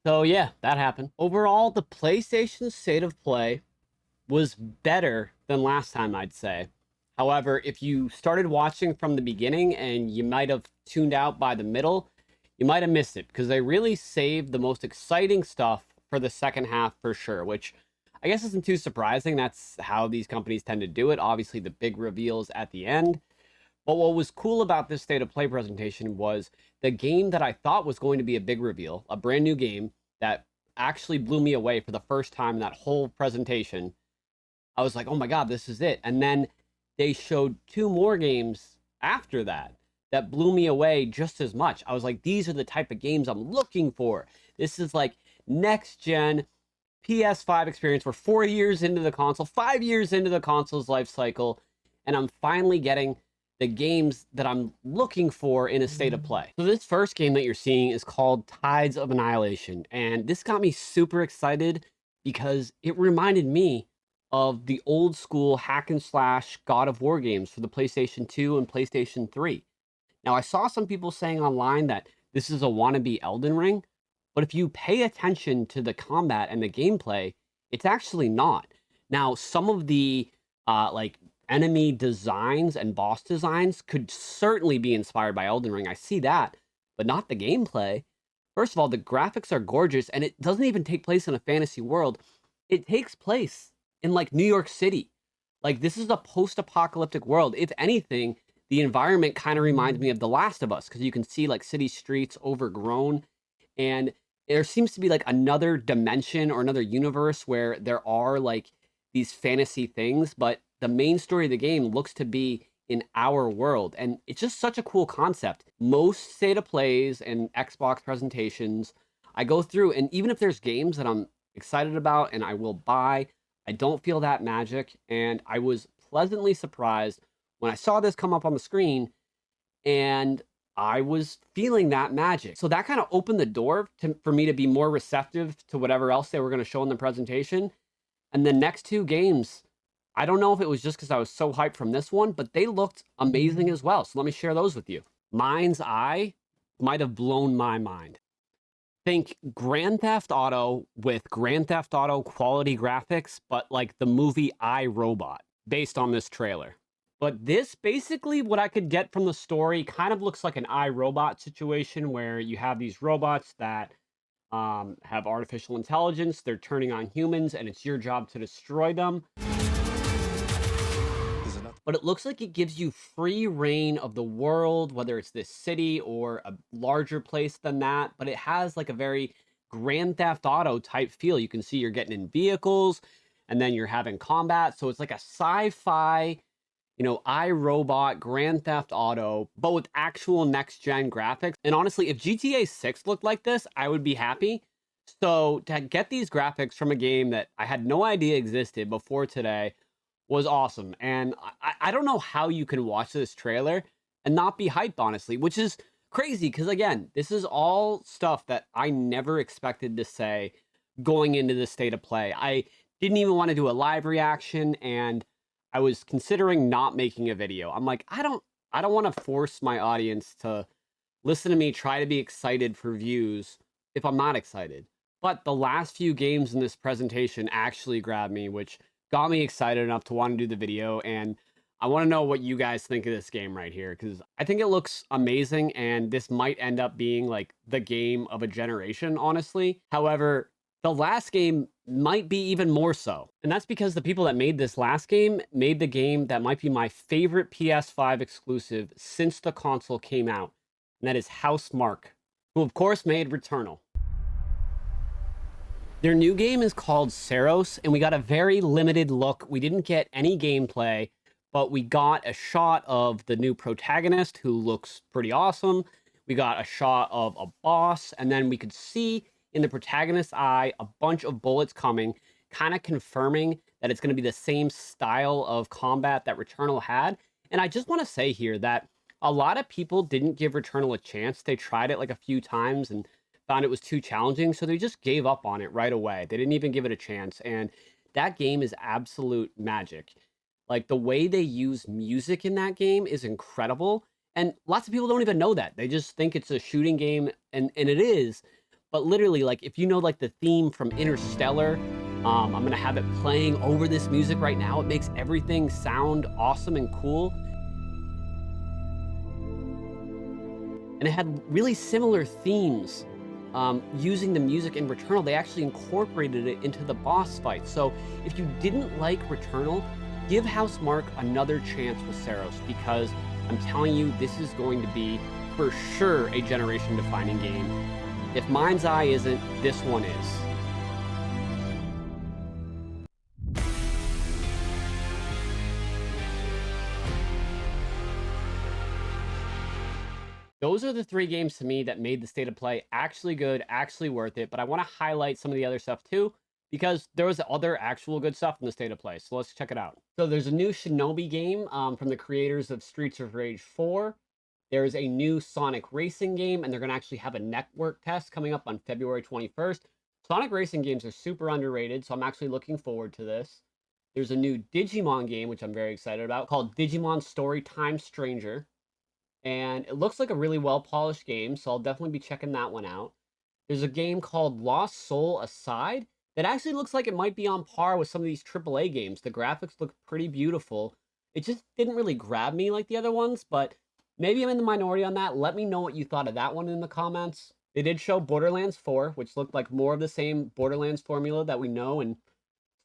So yeah, that happened. Overall, the PlayStation State of Play was better than last time, I'd say. However, if you started watching from the beginning and you might have tuned out by the middle, you might have missed it because they really saved the most exciting stuff for the second half for sure, which I guess isn't too surprising. That's how these companies tend to do it. Obviously, the big reveals at the end. But what was cool about this State of Play presentation was the game that I thought was going to be a big reveal, a brand new game that actually blew me away for the first time in that whole presentation. I was like, oh my God, this is it. And then they showed two more games after that that blew me away just as much. I was like, these are the type of games I'm looking for. This is like next gen PS5 experience. We're 4 years into the console, 5 years into the console's life cycle, and I'm finally getting the games that I'm looking for in a State of Play. So this first game that you're seeing is called Tides of Annihilation, and this got me super excited because it reminded me of the old school hack and slash God of War games for the PlayStation 2 and PlayStation 3. Now, I saw some people saying online that this is a wannabe Elden Ring, but if you pay attention to the combat and the gameplay, it's actually not. Now, some of the like enemy designs and boss designs could certainly be inspired by Elden Ring. I see that, but not the gameplay. First of all, the graphics are gorgeous, and it doesn't even take place in a fantasy world. It takes place in like New York City. Like, this is a post-apocalyptic world. If anything, the environment kind of reminds me of The Last of Us because you can see like city streets overgrown, and there seems to be like another dimension or another universe where there are like these fantasy things, but the main story of the game looks to be in our world, and it's just such a cool concept. Most State of Plays and Xbox presentations, I go through, and even if there's games that I'm excited about and I will buy, I don't feel that magic, and I was pleasantly surprised when I saw this come up on the screen, and I was feeling that magic. So that kind of opened the door for me to be more receptive to whatever else they were going to show in the presentation. And the next two games, I don't know if it was just because I was so hyped from this one, but they looked amazing as well. So let me share those with you. MindsEye might have blown my mind. Think Grand Theft Auto with Grand Theft Auto quality graphics, but like the movie I, Robot, based on this trailer. But this, basically what I could get from the story, kind of looks like an I, Robot situation where you have these robots that have artificial intelligence. They're turning on humans, and it's your job to destroy them. But it looks like it gives you free reign of the world, whether it's this city or a larger place than that. But it has like a very Grand Theft Auto type feel. You can see you're getting in vehicles, and then you're having combat. So it's like a sci-fi, you know, iRobot, Grand Theft Auto, but with actual next-gen graphics. And honestly, if GTA 6 looked like this, I would be happy. So to get these graphics from a game that I had no idea existed before today was awesome. And I don't know how you can watch this trailer and not be hyped, honestly, which is crazy because, again, this is all stuff that I never expected to say going into the State of Play. I didn't even want to do a live reaction, and I was considering not making a video. I'm like, I don't want to force my audience to listen to me try to be excited for views if I'm not excited. But the last few games in this presentation actually grabbed me, which got me excited enough to want to do the video. And I want to know what you guys think of this game right here, because I think it looks amazing, and this might end up being like the game of a generation, honestly. However, the last game might be even more so. And that's because the people that made this last game made the game that might be my favorite PS5 exclusive since the console came out. And that is Housemarque, who of course made Returnal. Their new game is called Saros, and we got a very limited look. We didn't get any gameplay, but we got a shot of the new protagonist, who looks pretty awesome. We got a shot of a boss, and then we could see in the protagonist's eye a bunch of bullets coming, kind of confirming that it's going to be the same style of combat that Returnal had. And I just want to say here that a lot of people didn't give Returnal a chance. They tried it like a few times and found it was too challenging, so they just gave up on it right away. They didn't even give it a chance, and that game is absolute magic. Like, the way they use music in that game is incredible, and lots of people don't even know that. They just think it's a shooting game, and it is, But literally, like, if you know, like, the theme from Interstellar, I'm gonna have it playing over this music right now. It makes everything sound awesome and cool. And it had really similar themes. Using the music in Returnal, they actually incorporated it into the boss fight. So if you didn't like Returnal, give Housemarque another chance with Saros, because I'm telling you, this is going to be, for sure, a generation-defining game. If MindsEye isn't, this one is. Those are the 3 games to me that made the State of Play actually good, actually worth it, but I want to highlight some of the other stuff too, because there was other actual good stuff in the State of Play, so let's check it out. So there's a new Shinobi game from the creators of Streets of Rage 4. There's a new Sonic Racing game, and they're going to actually have a network test coming up on February 21st. Sonic Racing games are super underrated, so I'm actually looking forward to this. There's a new Digimon game, which I'm very excited about, called Digimon Storytime Stranger. And it looks like a really well-polished game, so I'll definitely be checking that one out. There's a game called Lost Soul Aside that actually looks like it might be on par with some of these AAA games. The graphics look pretty beautiful. It just didn't really grab me like the other ones, but maybe I'm in the minority on that. Let me know what you thought of that one in the comments. They did show Borderlands 4, which looked like more of the same Borderlands formula that we know and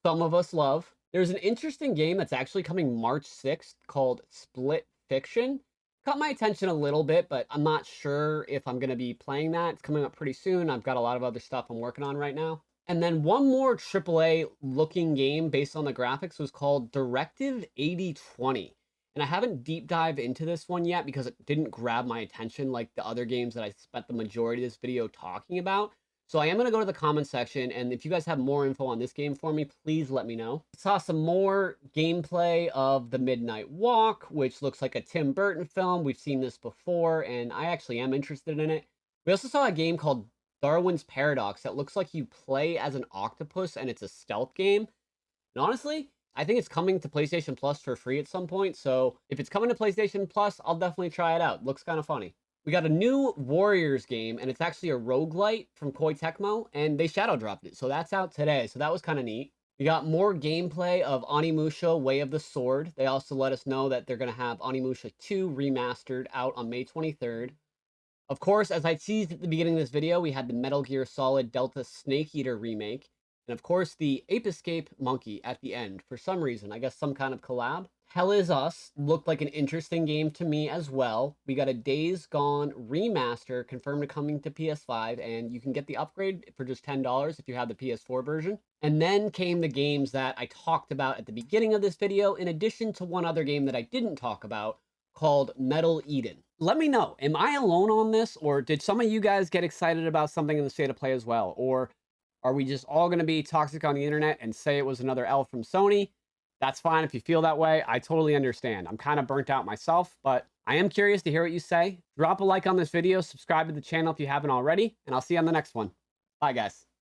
some of us love. There's an interesting game that's actually coming March 6th called Split Fiction. Caught my attention a little bit, but I'm not sure if I'm going to be playing that. It's coming up pretty soon. I've got a lot of other stuff I'm working on right now. And then one more AAA looking game based on the graphics was called Directive 8020. And I haven't deep dived into this one yet because it didn't grab my attention like the other games that I spent the majority of this video talking about. So I am going to go to the comment section, and if you guys have more info on this game for me, please let me know. I saw some more gameplay of The Midnight Walk, which looks like a Tim Burton film. We've seen this before, and I actually am interested in it. We also saw a game called Darwin's Paradox that looks like you play as an octopus, and it's a stealth game. And honestly, I think it's coming to PlayStation Plus for free at some point, so if it's coming to PlayStation Plus, I'll definitely try it out. Looks kind of funny. We got a new Warriors game, and it's actually a roguelite from Koei Tecmo, and they shadow dropped it, so that's out today, so that was kind of neat. We got more gameplay of Onimusha Way of the Sword. They also let us know that they're going to have Onimusha 2 Remastered out on May 23rd. Of course, as I teased at the beginning of this video, we had the Metal Gear Solid Delta Snake Eater remake, and of course the Ape Escape monkey at the end, for some reason, I guess some kind of collab. Hell Is Us looked like an interesting game to me as well. We got a Days Gone remaster confirmed to coming to PS5, and you can get the upgrade for just $10 if you have the PS4 version. And then came the games that I talked about at the beginning of this video, in addition to one other game that I didn't talk about called Metal Eden. Let me know, am I alone on this, or did some of you guys get excited about something in the State of Play as well? Or are we just all going to be toxic on the internet and say it was another L from Sony? That's fine if you feel that way. I totally understand. I'm kind of burnt out myself, but I am curious to hear what you say. Drop a like on this video, subscribe to the channel if you haven't already, and I'll see you on the next one. Bye, guys.